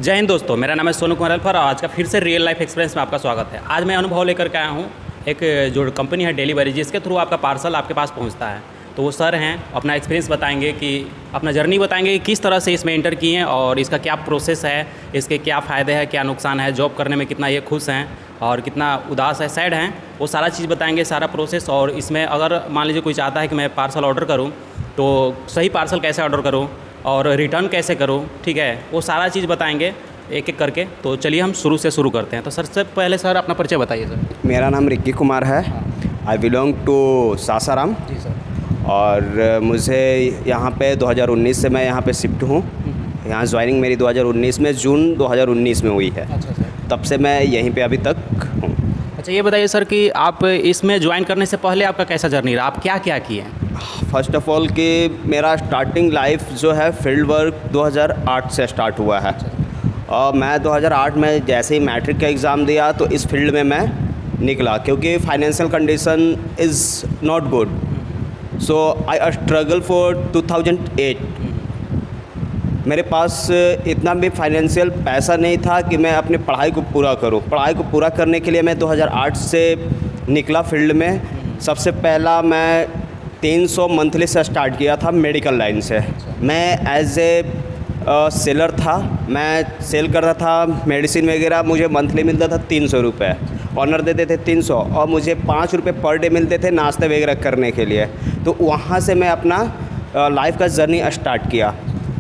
जय हिंद दोस्तों, मेरा नाम है सोनू कुमार अल्फर और आज का फिर से रियल लाइफ एक्सपीरियंस में आपका स्वागत है। आज मैं अनुभव लेकर के आया हूँ। एक जो कंपनी है डिलीवरी, जिसके थ्रू आपका पार्सल आपके पास पहुँचता है। तो वो सर हैं, अपना एक्सपीरियंस बताएंगे कि अपना जर्नी बताएंगे कि किस तरह से इसमें एंटर किए हैं और इसका क्या प्रोसेस है, इसके क्या फ़ायदे हैं, क्या नुकसान है, जॉब करने में कितना ये खुश हैं और कितना उदास है, सैड हैं। वो सारा चीज़ बताएंगे, सारा प्रोसेस। और इसमें अगर मान लीजिए कोई चाहता है कि मैं पार्सल ऑर्डर करूँ तो सही पार्सल कैसे ऑर्डर करूँ और रिटर्न कैसे करूँ, ठीक है, वो सारा चीज़ बताएंगे एक एक करके। तो चलिए हम शुरू करते हैं। तो सबसे पहले सर अपना परिचय बताइए। सर मेरा नाम रिक्की कुमार है। I belong to Sasaram. जी सर। और मुझे यहाँ पे 2019 से मैं यहाँ पे शिफ्ट हूँ। यहाँ ज्वाइनिंग मेरी 2019 में जून 2019 में हुई है। अच्छा सर। तब से मैं यहीं पे अभी तक हूँ। अच्छा, ये बताइए सर कि आप इसमें ज्वाइन करने से पहले आपका कैसा जर्नी रहा, आप क्या क्या किए हैं? फर्स्ट ऑफ ऑल कि मेरा स्टार्टिंग लाइफ जो है फील्ड वर्क 2008 से स्टार्ट हुआ है। और मैं 2008 में जैसे ही मैट्रिक का एग्ज़ाम दिया तो इस फील्ड में मैं निकला, क्योंकि financial condition is not good. So I struggle for 2008। मेरे पास इतना भी फाइनेंशियल पैसा नहीं था कि मैं अपनी पढ़ाई को पूरा करूं। पढ़ाई को पूरा करने के लिए मैं 2008 से निकला फील्ड में। सबसे पहला मैं 300 मंथली से स्टार्ट किया था मेडिकल लाइन से। मैं एज ए सेलर था, मैं सेल कर रहा था मेडिसिन वगैरह। मुझे मंथली मिलता था 300 रुपये, ऑनर देते थे 300 और मुझे 5 रुपये पर डे मिलते थे नाश्ते वगैरह करने के लिए। तो वहाँ से मैं अपना लाइफ का जर्नी स्टार्ट किया।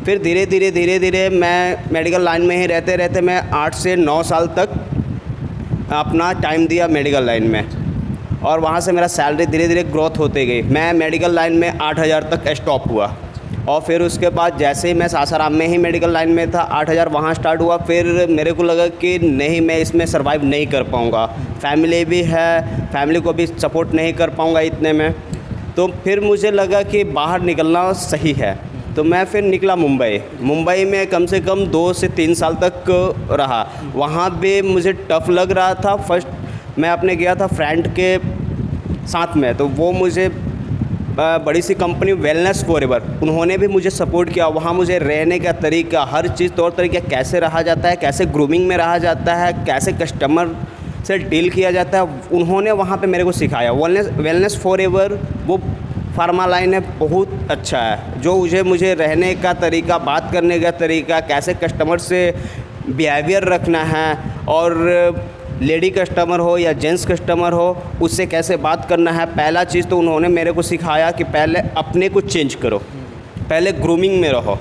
फिर धीरे धीरे मैं मेडिकल लाइन में ही रहते मैं 8 से 9 साल तक अपना टाइम दिया मेडिकल लाइन में। और वहाँ से मेरा सैलरी धीरे धीरे ग्रोथ होते गई। मैं मेडिकल लाइन में 8,000 तक स्टॉप हुआ। और फिर उसके बाद जैसे ही मैं सासाराम में ही मेडिकल लाइन में था, 8,000 वहाँ स्टार्ट हुआ। फिर मेरे को लगा कि नहीं, मैं इसमें सर्वाइव नहीं कर पाऊँगा। फैमिली भी है, फैमिली को भी सपोर्ट नहीं कर पाऊँगा इतने में। तो फिर मुझे लगा कि बाहर निकलना सही है। तो मैं फिर निकला मुंबई में कम से कम 2 से 3 साल तक रहा। वहाँ भी मुझे टफ़ लग रहा था। फर्स्ट मैं अपने गया था फ्रेंड के साथ में, तो वो मुझे बड़ी सी कंपनी वेलनेस फॉरएवर, उन्होंने भी मुझे सपोर्ट किया। वहाँ मुझे रहने का तरीका, हर चीज़, तौर तरीका, कैसे रहा जाता है, कैसे ग्रूमिंग में रहा जाता है, कैसे कस्टमर से डील किया जाता है, उन्होंने वहाँ पे मेरे को सिखाया। वेलनेस फॉरएवर वो फार्मा लाइन है, बहुत अच्छा है। जो मुझे रहने का तरीका, बात करने का तरीका, कैसे कस्टमर से बिहेवियर रखना है और लेडी कस्टमर हो या जेंट्स कस्टमर हो, उससे कैसे बात करना है। पहला चीज़ तो उन्होंने मेरे को सिखाया कि पहले अपने को चेंज करो, पहले ग्रूमिंग में रहो,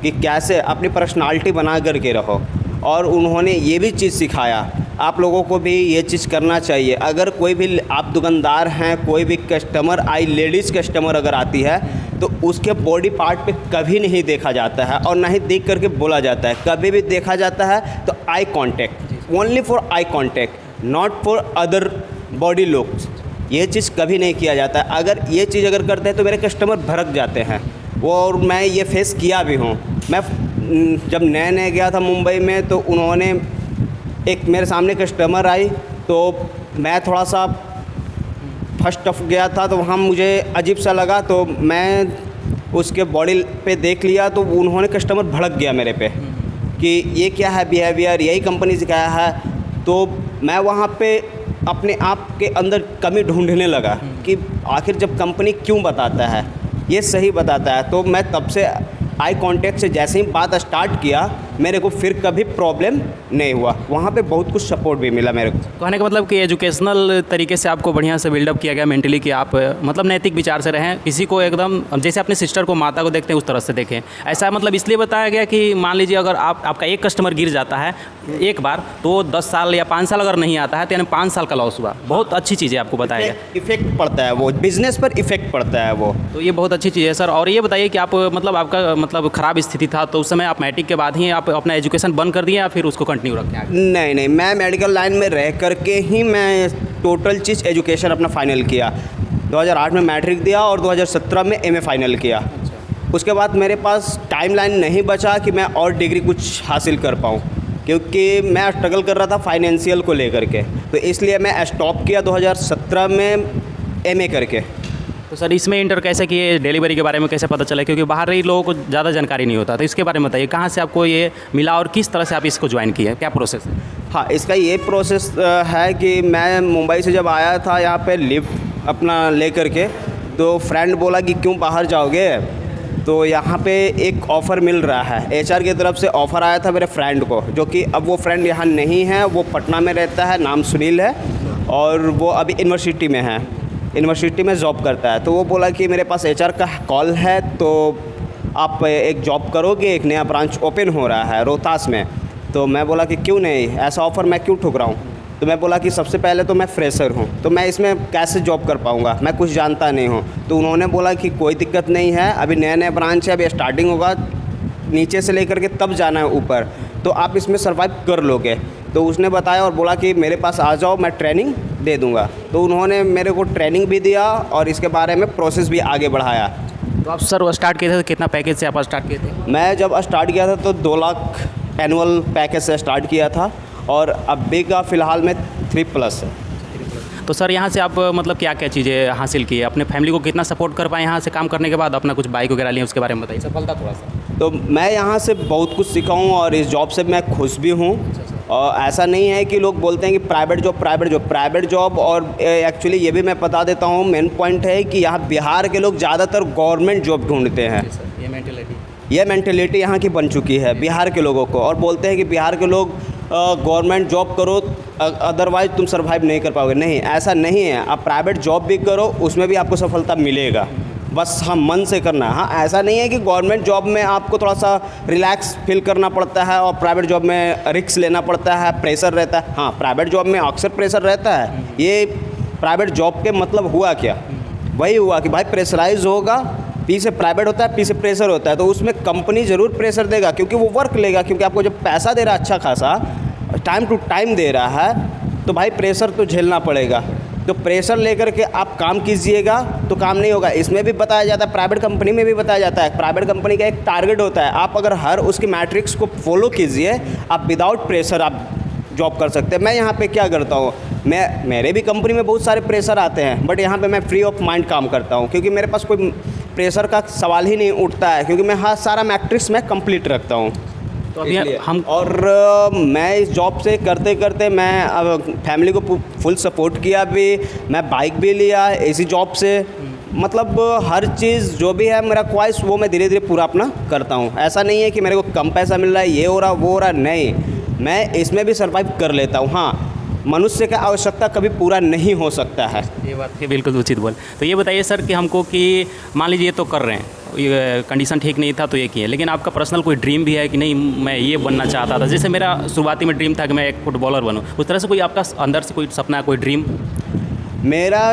कि कैसे अपनी पर्सनालिटी बना करके रहो। और उन्होंने ये भी चीज़ सिखाया, आप लोगों को भी ये चीज़ करना चाहिए। अगर कोई भी आप दुकानदार हैं, कोई भी कस्टमर आई, लेडीज़ कस्टमर अगर आती है तो उसके बॉडी पार्ट पे कभी नहीं देखा जाता है और ना ही देख करके बोला जाता है। कभी भी देखा जाता है तो eye contact, only for eye contact, not for other body looks. ये चीज़ कभी नहीं किया जाता है। अगर ये चीज़ अगर करते हैं तो मेरे कस्टमर भड़क जाते हैं। और मैं ये फेस किया भी हूँ। मैं जब नए गया था मुंबई में, तो उन्होंने एक मेरे सामने कस्टमर आई, तो मैं थोड़ा सा फर्स्ट ऑफ गया था, तो वहाँ मुझे अजीब सा लगा। तो मैं उसके बॉडी पे देख लिया, तो उन्होंने कस्टमर भड़क गया मेरे पे कि ये क्या है बिहेवियर, यही कंपनी सिखाया है। तो मैं वहाँ पे अपने आप के अंदर कमी ढूंढने लगा कि आखिर जब कंपनी क्यों बताता है, ये सही बताता है। तो मैं तब से आई कांटेक्ट से जैसे ही बात स्टार्ट किया, मेरे को फिर कभी प्रॉब्लम नहीं हुआ। वहाँ पे बहुत कुछ सपोर्ट भी मिला मेरे को। कहने का मतलब कि एजुकेशनल तरीके से आपको बढ़िया से बिल्डअप किया गया मेंटली, कि आप मतलब नैतिक विचार से रहें, किसी को एकदम जैसे अपने सिस्टर को, माता को देखते हैं उस तरह से देखें। ऐसा मतलब इसलिए बताया गया कि मान लीजिए अगर आपका एक कस्टमर गिर जाता है एक बार, तो 10 साल या 5 साल अगर नहीं आता है तो यानी 5 साल का लॉस हुआ। बहुत अच्छी चीज़ है, आपको बताया गया। इफेक्ट पड़ता है, वो बिजनेस पर इफेक्ट पड़ता है वो। तो ये बहुत अच्छी चीज़ है सर। और ये बताइए कि आप मतलब आपका मतलब ख़राब स्थिति था, तो उस समय आप मैट्रिक के बाद ही आप अपना एजुकेशन बंद कर दिए या फिर उसको कंटिन्यू रखें आगे? नहीं, मैं मेडिकल लाइन में रह करके ही मैं टोटल चीज़ एजुकेशन अपना फाइनल किया। 2008 में मैट्रिक दिया और 2017 में एमए फाइनल किया। उसके बाद मेरे पास टाइमलाइन नहीं बचा कि मैं और डिग्री कुछ हासिल कर पाऊँ, क्योंकि मैं स्ट्रगल कर रहा था फाइनेंशियल को लेकर के। तो इसलिए मैं स्टॉप किया 2017 में एमए करके। तो सर इसमें इंटर कैसे किए, डिलीवरी के बारे में कैसे पता चला, क्योंकि बाहरी लोगों को ज़्यादा जानकारी नहीं होता, तो इसके बारे में बताइए कहाँ से आपको ये मिला और किस तरह से आप इसको ज्वाइन किए, क्या प्रोसेस है? हाँ, इसका ये प्रोसेस है कि मैं मुंबई से जब आया था यहाँ पे लिफ्ट अपना लेकर के, तो फ्रेंड बोला कि क्यों बाहर जाओगे, तो यहाँ पे एक ऑफ़र मिल रहा है, एचआर की तरफ से ऑफ़र आया था मेरे फ्रेंड को, जो कि अब वो फ्रेंड यहाँ नहीं है, वो पटना में रहता है, नाम सुनील है, और वो अभी यूनिवर्सिटी में है, यूनिवर्सिटी में जॉब करता है। तो वो बोला कि मेरे पास एचआर का कॉल है, तो आप एक जॉब करोगे, एक नया ब्रांच ओपन हो रहा है रोहतास में। तो मैं बोला कि क्यों नहीं, ऐसा ऑफ़र मैं क्यों ठुकराऊँ। तो मैं बोला कि सबसे पहले तो मैं फ्रेशर हूँ, तो मैं इसमें कैसे जॉब कर पाऊँगा, मैं कुछ जानता नहीं हूँ। तो उन्होंने बोला कि कोई दिक्कत नहीं है, अभी नया नया ब्रांच है, अभी स्टार्टिंग होगा, नीचे से लेकर के तब जाना है ऊपर, तो आप इसमें सर्वाइव कर लोगे। तो उसने बताया और बोला कि मेरे पास आ जाओ, मैं ट्रेनिंग दे दूँगा। तो उन्होंने मेरे को ट्रेनिंग भी दिया और इसके बारे में प्रोसेस भी आगे बढ़ाया। तो आप सर स्टार्ट किए थे तो कितना पैकेज से आप स्टार्ट किए थे? मैं जब स्टार्ट किया था तो 2 लाख एनुअल पैकेज से स्टार्ट किया था, और अभी का फ़िलहाल में 3+ है। तो सर यहाँ से आप मतलब क्या क्या चीज़ें हासिल की है, अपने फैमिली को कितना सपोर्ट कर पाए यहाँ से काम करने के बाद, अपना कुछ बाइक वगैरह लिए, उसके बारे में बताइए सफलता थोड़ा सा। तो मैं यहाँ से बहुत कुछ सीखा हूँ और इस जॉब से मैं खुश भी हूँ। और ऐसा नहीं है कि लोग बोलते हैं कि प्राइवेट जॉब, और एक्चुअली ये भी मैं बता देता हूँ, मेन पॉइंट है कि यहाँ बिहार के लोग ज़्यादातर गवर्नमेंट जॉब ढूंढते हैं। ये मेंटेलिटी यहाँ की बन चुकी है बिहार के लोगों को, और बोलते हैं कि बिहार के लोग गवर्नमेंट जॉब करो, अदरवाइज तुम सर्वाइव नहीं कर पाओगे। नहीं, ऐसा नहीं है, आप प्राइवेट जॉब भी करो, उसमें भी आपको सफलता मिलेगा, बस हम मन से करना है। हाँ, ऐसा नहीं है कि गवर्नमेंट जॉब में आपको थोड़ा सा रिलैक्स फील करना पड़ता है और प्राइवेट जॉब में रिस्क लेना पड़ता है, प्रेशर रहता है। हाँ, प्राइवेट जॉब में अक्सर प्रेशर रहता है। ये प्राइवेट जॉब के मतलब हुआ क्या, वही हुआ कि भाई प्रेशराइज होगा, पी से प्राइवेट होता है, पी से प्रेशर होता है, तो उसमें कंपनी ज़रूर प्रेशर देगा, क्योंकि वो वर्क लेगा, क्योंकि आपको जब पैसा दे रहा है अच्छा खासा, टाइम टू टाइम दे रहा है, तो भाई प्रेशर तो झेलना पड़ेगा। तो प्रेशर लेकर के आप काम कीजिएगा तो काम नहीं होगा। इसमें भी बताया जाता है, प्राइवेट कंपनी में भी बताया जाता है, प्राइवेट कंपनी का एक टारगेट होता है, आप अगर हर उसकी मैट्रिक्स को फॉलो कीजिए, आप विदाउट प्रेशर आप जॉब कर सकते हैं। मैं यहाँ पे क्या करता हूँ, मेरे भी कंपनी में बहुत सारे प्रेशर आते हैं, बट यहाँ पे मैं फ्री ऑफ माइंड काम करता हूँ, क्योंकि मेरे पास कोई प्रेशर का सवाल ही नहीं उठता है, क्योंकि मैं हर सारा मैट्रिक्स में कंप्लीट रखता हूँ। तो अभी हम और मैं इस जॉब से करते करते मैं अब फैमिली को फुल सपोर्ट किया भी, मैं बाइक भी लिया इसी जॉब से, मतलब हर चीज़ जो भी है मेरा ख्वाहिश वो मैं धीरे धीरे पूरा अपना करता हूँ। ऐसा नहीं है कि मेरे को कम पैसा मिल रहा है, ये हो रहा वो हो रहा, नहीं, मैं इसमें भी सर्वाइव कर लेता हूँ। हाँ, मनुष्य का आवश्यकता कभी पूरा नहीं हो सकता है। ये बात है, बिल्कुल उचित बोल। तो ये बताइए सर कि हमको कि मान लीजिए ये तो कर रहे हैं, ये कंडीशन ठीक नहीं था तो ये किए, लेकिन आपका पर्सनल कोई ड्रीम भी है कि नहीं मैं ये बनना चाहता था, जैसे मेरा शुरुआती में ड्रीम था कि मैं एक फुटबॉलर बनूं, उस तरह से कोई आपका अंदर से कोई सपना, कोई ड्रीम? मेरा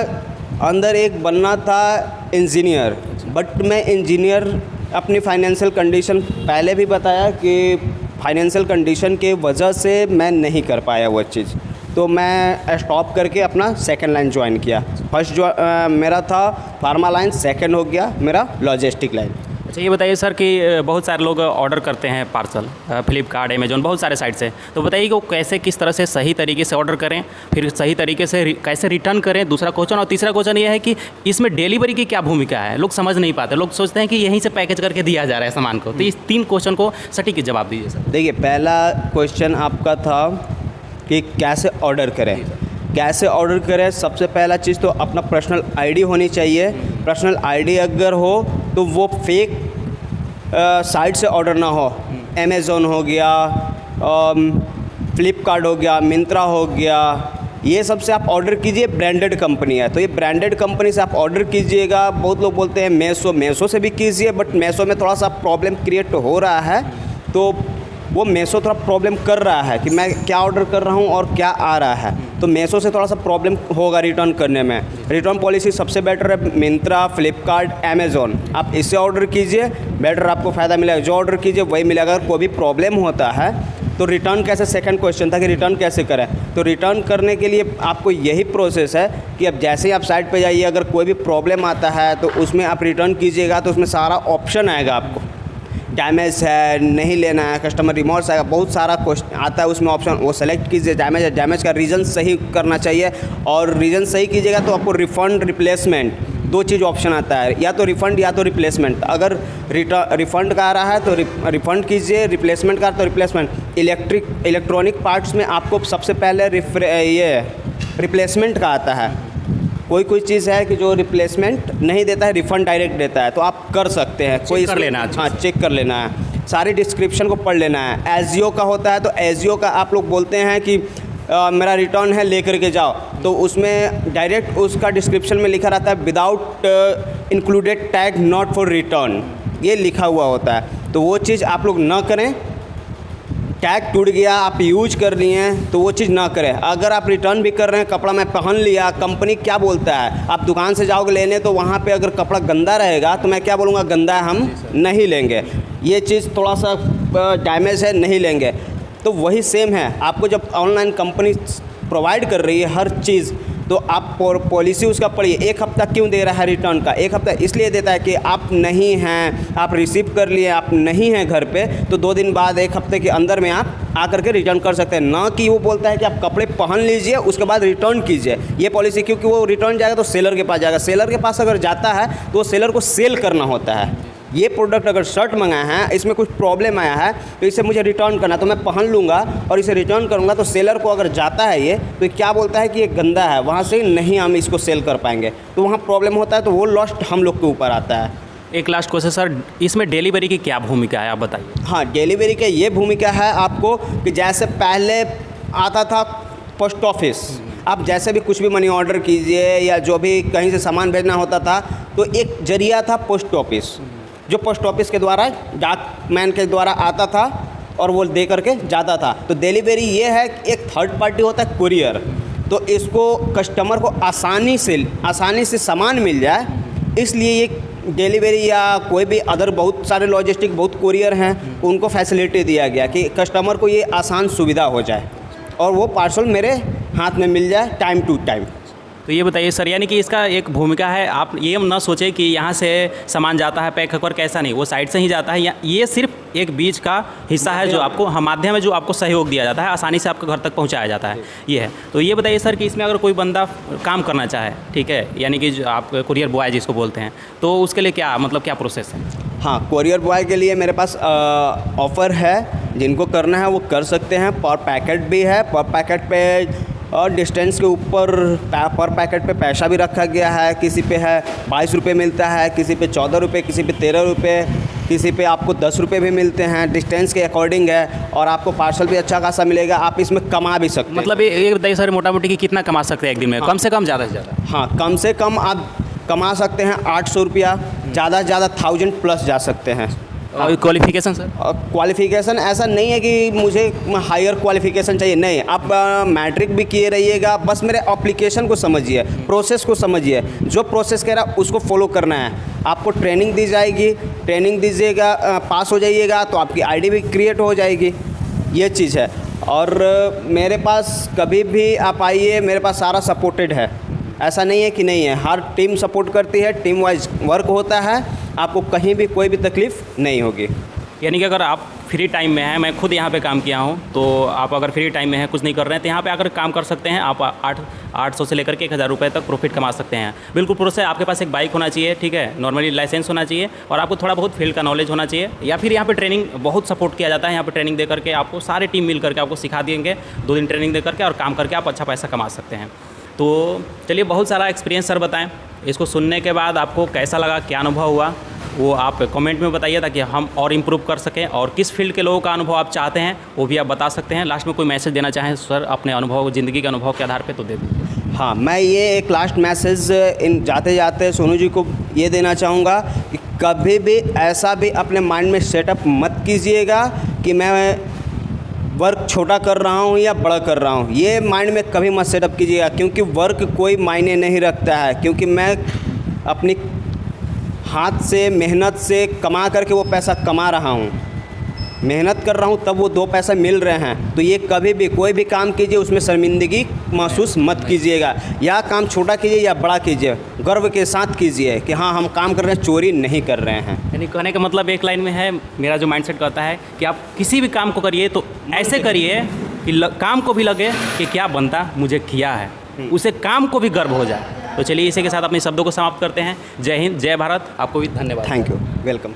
अंदर एक बनना था इंजीनियर, बट मैं इंजीनियर अपनी फाइनेंशियल कंडीशन पहले भी बताया कि फाइनेंशियल कंडीशन के वजह से मैं नहीं कर पाया वो चीज़, तो मैं स्टॉप करके अपना सेकंड लाइन ज्वाइन किया। फर्स्ट जो मेरा था फार्मा लाइन, सेकंड हो गया मेरा लॉजिस्टिक लाइन। अच्छा, ये बताइए सर कि बहुत सारे लोग ऑर्डर करते हैं पार्सल, फ्लिपकार्ट, अमेजोन, बहुत सारे साइट से, तो बताइए कि वो कैसे किस तरह से सही तरीके से ऑर्डर करें, फिर सही तरीके से कैसे रिटर्न करें, दूसरा क्वेश्चन। और तीसरा क्वेश्चन ये है कि इसमें डिलीवरी की क्या भूमिका है, लोग समझ नहीं पाते, लोग सोचते हैं कि यहीं से पैकेज करके दिया जा रहा है सामान को। तो इस 3 क्वेश्चन को सटीक जवाब दीजिए सर। देखिए, पहला क्वेश्चन आपका था कि कैसे ऑर्डर करें। कैसे ऑर्डर करें, सबसे पहला चीज़ तो अपना पर्सनल आईडी होनी चाहिए। पर्सनल आईडी अगर हो तो वो फेक साइट से ऑर्डर ना हो। अमेज़ॉन हो गया, फ्लिपकार्ट हो गया, मिंत्रा हो गया, ये सब से आप ऑर्डर कीजिए। ब्रांडेड कंपनी है तो ये ब्रांडेड कंपनी से आप ऑर्डर कीजिएगा। बहुत लोग बोलते हैं मेसो से भी कीजिए, बट मेसो में थोड़ा सा प्रॉब्लम क्रिएट हो रहा है, तो वो मेसो थोड़ा प्रॉब्लम कर रहा है कि मैं क्या ऑर्डर कर रहा हूँ और क्या आ रहा है, तो मेसो से थोड़ा सा प्रॉब्लम होगा रिटर्न करने में। रिटर्न पॉलिसी सबसे बेटर है मिंत्रा, फ्लिपकार्ट, अमेज़ॉन, आप इससे ऑर्डर कीजिए, बेटर आपको फ़ायदा मिलेगा। जो ऑर्डर कीजिए वही मिलेगा। अगर कोई भी प्रॉब्लम होता है तो रिटर्न कैसे, सेकंड क्वेश्चन था कि रिटर्न कैसे करें। तो रिटर्न करने के लिए आपको यही प्रोसेस है कि अब जैसे ही आप साइट पे जाइए, अगर कोई भी प्रॉब्लम आता है तो उसमें आप रिटर्न कीजिएगा, तो उसमें सारा ऑप्शन आएगा आपको, डैमेज है, नहीं लेना है, कस्टमर रिमोर्स आएगा, बहुत सारा क्वेश्चन आता है उसमें ऑप्शन, वो सेलेक्ट कीजिए। डैमेज है, डैमेज का रीज़न सही करना चाहिए, और रीज़न सही कीजिएगा तो आपको रिफ़ंड, रिप्लेसमेंट दो चीज़ ऑप्शन आता है, या तो रिफ़ंड या तो रिप्लेसमेंट। अगर रिफ़ंड का आ रहा है तो रिफ़ंड कीजिए, रिप्लेसमेंट का तो रिप्लेसमेंट। इलेक्ट्रॉनिक पार्ट्स में आपको सबसे पहले ये रिप्लेसमेंट का आता है। कोई चीज़ है कि जो रिप्लेसमेंट नहीं देता है, रिफ़ंड डायरेक्ट देता है, तो आप कर सकते हैं। कोई कर लेना है। हाँ, चेक कर लेना है, सारी डिस्क्रिप्शन को पढ़ लेना है। एजियो का होता है तो एजियो का आप लोग बोलते हैं कि मेरा रिटर्न है लेकर के जाओ, तो उसमें डायरेक्ट उसका डिस्क्रिप्शन में लिखा रहता है without included tag not for return, ये लिखा हुआ होता है। तो वो चीज़ आप लोग ना करें। टैग टूट गया, आप यूज कर लिए तो वो चीज़ ना करें। अगर आप रिटर्न भी कर रहे हैं, कपड़ा मैं पहन लिया, कंपनी क्या बोलता है, आप दुकान से जाओगे लेने तो वहाँ पे अगर कपड़ा गंदा रहेगा तो मैं क्या बोलूँगा, गंदा है, हम नहीं लेंगे। ये चीज़ थोड़ा सा डैमेज है, नहीं लेंगे। तो वही सेम है, आपको जब ऑनलाइन कंपनी प्रोवाइड कर रही है हर चीज़, तो आप पॉलिसी उसका पढ़िए। एक हफ़्ता क्यों दे रहा है रिटर्न का? एक हफ़्ता इसलिए देता है कि आप नहीं हैं, आप रिसीव कर लिए, आप नहीं हैं घर पे, तो 2 दिन बाद, 1 हफ़्ते के अंदर में आप आकर के रिटर्न कर सकते हैं। ना कि वो बोलता है कि आप कपड़े पहन लीजिए उसके बाद रिटर्न कीजिए, ये पॉलिसी। क्योंकि वो रिटर्न जाएगा तो सेलर के पास जाएगा, सेलर के पास अगर जाता है तो वो सेलर को सेल करना होता है। ये प्रोडक्ट अगर शर्ट मंगाया है, इसमें कुछ प्रॉब्लम आया है तो इसे मुझे रिटर्न करना, तो मैं पहन लूँगा और इसे रिटर्न करूँगा, तो सेलर को अगर जाता है ये, तो क्या बोलता है कि ये गंदा है, वहाँ से नहीं हम इसको सेल कर पाएंगे, तो वहाँ प्रॉब्लम होता है, तो वो लॉस्ट हम लोग के ऊपर आता है। एक लास्ट क्वेश्चन सर, इसमें डिलीवरी की क्या भूमिका है, आप बताइए। हाँ, डिलीवरी की ये भूमिका है आपको कि जैसे पहले आता था पोस्ट ऑफिस, आप जैसे भी कुछ भी मनी ऑर्डर कीजिए या जो भी कहीं से सामान भेजना होता था, तो एक जरिया था पोस्ट ऑफिस, जो पोस्ट ऑफिस के द्वारा, डाकमैन के द्वारा आता था और वो दे करके जाता था। तो डिलीवरी ये है कि एक थर्ड पार्टी होता है कुरियर, तो इसको कस्टमर को आसानी से सामान मिल जाए, इसलिए ये डिलीवरी या कोई भी अदर बहुत सारे लॉजिस्टिक बहुत कुरियर हैं, उनको फैसिलिटी दिया गया कि कस्टमर को ये आसान सुविधा हो जाए और वो पार्सल मेरे हाथ में मिल जाए टाइम टू टाइम। तो ये बताइए सर, यानी कि इसका एक भूमिका है, आप ये ना सोचें कि यहाँ से सामान जाता है पैक होकर, कैसा नहीं, वो साइड से ही जाता है, या ये सिर्फ एक बीच का हिस्सा है जो आपको, माध्यम है जो आपको सहयोग दिया जाता है, आसानी से आपके घर तक पहुँचाया जाता है, ये है। तो ये बताइए सर कि इसमें अगर कोई बंदा काम करना चाहे, ठीक है, यानी कि जो आप कुरियर बॉय जिसको बोलते हैं, तो उसके लिए क्या मतलब क्या प्रोसेस है? हाँ, कुरियर बॉय के लिए मेरे पास ऑफ़र है, जिनको करना है वो कर सकते हैं। पर पैकेट भी है, पर पैकेट पे और डिस्टेंस के ऊपर पर पैकेट पे पैसा भी रखा गया है। किसी पे है 22 रुपये मिलता है, किसी पे 14 रुपये, किसी पे 13 रुपये, किसी पे आपको 10 रुपये भी मिलते हैं, डिस्टेंस के अकॉर्डिंग है। और आपको पार्सल भी अच्छा खासा मिलेगा, आप इसमें कमा भी सकते हैं। मतलब ये बताइए सर, मोटा मोटी कि कितना कमा सकते हैं एक दिन में? कम से कम, ज़्यादा से ज़्यादा? हाँ, कम से कम आप कमा सकते हैं 800 रुपया, ज़्यादा से ज़्यादा 1000 प्लस जा सकते हैं। और क्वालिफिकेशन सर? क्वालिफिकेशन ऐसा नहीं है कि मुझे हायर क्वालिफिकेशन चाहिए, नहीं, आप मैट्रिक भी किए रहिएगा, बस मेरे एप्लीकेशन को समझिए, प्रोसेस को समझिए, जो प्रोसेस कह रहा उसको फॉलो करना है। आपको ट्रेनिंग दी जाएगी, ट्रेनिंग दीजिएगा, पास हो जाइएगा तो आपकी आईडी भी क्रिएट हो जाएगी, ये चीज़ है। और मेरे पास कभी भी आप आइए, मेरे पास सारा सपोर्टेड है, ऐसा नहीं है कि नहीं है, हर टीम सपोर्ट करती है, टीम वाइज वर्क होता है, आपको कहीं भी कोई भी तकलीफ़ नहीं होगी। यानी कि अगर आप फ्री टाइम में हैं, मैं खुद यहाँ पे काम किया हूँ, तो आप अगर फ्री टाइम में हैं, कुछ नहीं कर रहे हैं, तो यहाँ पे आकर काम कर सकते हैं। आप 800 से लेकर के 1000 रुपये तक प्रॉफिट कमा सकते हैं। बिल्कुल प्रोसेस, आपके पास एक बाइक होना चाहिए, ठीक है, नॉर्मली लाइसेंस होना चाहिए, और आपको थोड़ा बहुत फील्ड का नॉलेज होना चाहिए, या फिर यहाँ पे ट्रेनिंग बहुत सपोर्ट किया जाता है। यहाँ पे ट्रेनिंग दे करके आपको सारे टीम मिल करके आपको सिखा देंगे, 2 दिन ट्रेनिंग दे करके, और काम करके आप अच्छा पैसा कमा सकते हैं। तो चलिए, बहुत सारा एक्सपीरियंस सर बताएं, इसको सुनने के बाद आपको कैसा लगा, क्या अनुभव हुआ, वो आप कमेंट में बताइए, ताकि हम और इम्प्रूव कर सकें। और किस फील्ड के लोगों का अनुभव आप चाहते हैं वो भी आप बता सकते हैं। लास्ट में कोई मैसेज देना चाहें सर अपने अनुभव, ज़िंदगी के अनुभव के आधार पे, तो दे दीजिए। हाँ, मैं ये एक लास्ट मैसेज इन जाते जाते सोनू जी को ये देना चाहूँगा कि कभी भी ऐसा भी अपने माइंड में सेटअप मत कीजिएगा कि मैं वर्क छोटा कर रहा हूँ या बड़ा कर रहा हूँ, ये माइंड में कभी मत सेटअप कीजिएगा, क्योंकि वर्क कोई मायने नहीं रखता है। क्योंकि मैं अपनी हाथ से, मेहनत से कमा करके वो पैसा कमा रहा हूँ, मेहनत कर रहा हूँ, तब वो 2 पैसा मिल रहे हैं। तो ये कभी भी कोई भी काम कीजिए, उसमें शर्मिंदगी महसूस मत कीजिएगा, या काम छोटा कीजिए या बड़ा कीजिए, गर्व के साथ कीजिए कि हाँ, हम काम कर रहे हैं, चोरी नहीं कर रहे हैं। यानी कहने का मतलब एक लाइन में है, मेरा जो माइंडसेट कहता है कि आप किसी भी काम को करिए तो ऐसे करिए कि काम को भी लगे कि क्या बंदा मुझे किया है, उसे काम को भी गर्व हो जाए। तो चलिए इसी के साथ अपने शब्दों को समाप्त करते हैं। जय हिंद, जय भारत, आपको भी धन्यवाद। Thank you, welcome.